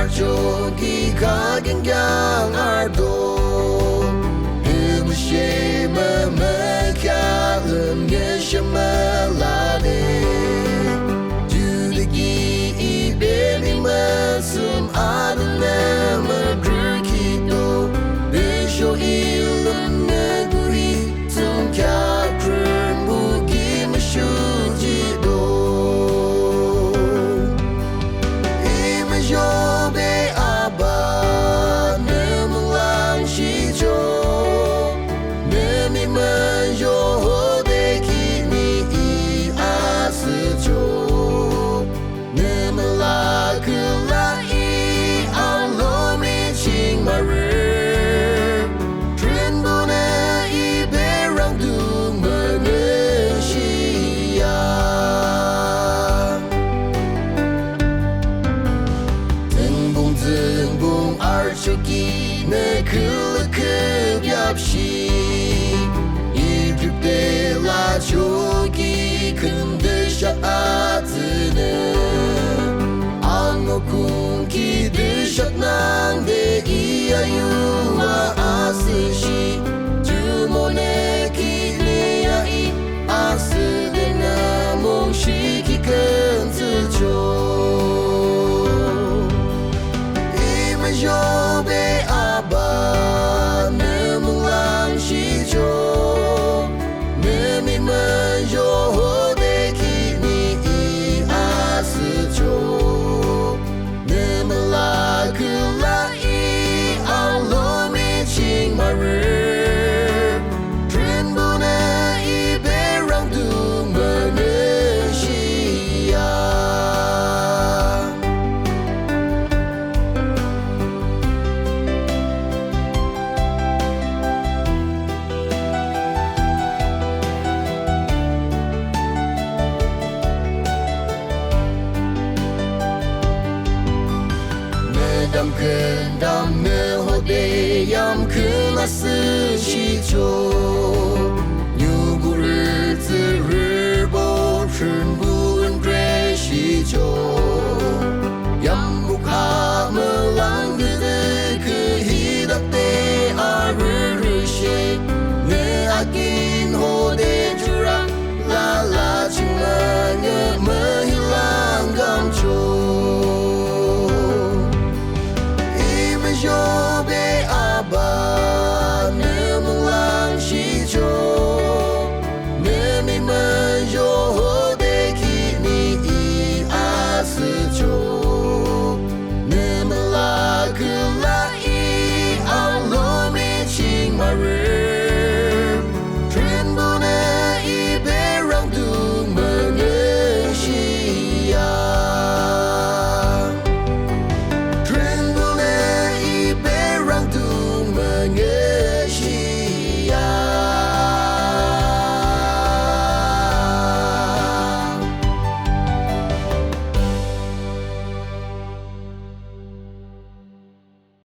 arjogi kagengang ardo Hümüşeme mekalım yaşamalade Jülegi ibeli masum adına madrukito Besho ilum neguri tum kakrum bugi mashujido Imajobe aba nemulang shijo Nemi manjo deki ni asujo Nemala kulai alome ching maru Trembona iberang du manusia Tembung arjogi nekulukup yapshi İbrikte la jogi kundışa atını Angokun ki dışak nang de iyayuma asıshi Jumone ki niyai asılına mongshiki kentsucho Imajobe aba nemulang shijo Nemi manjo deki ni asujo Nemala kulai alome ching maru Trembona iberang du manusia Dam kendam ne hode yam kılası şiço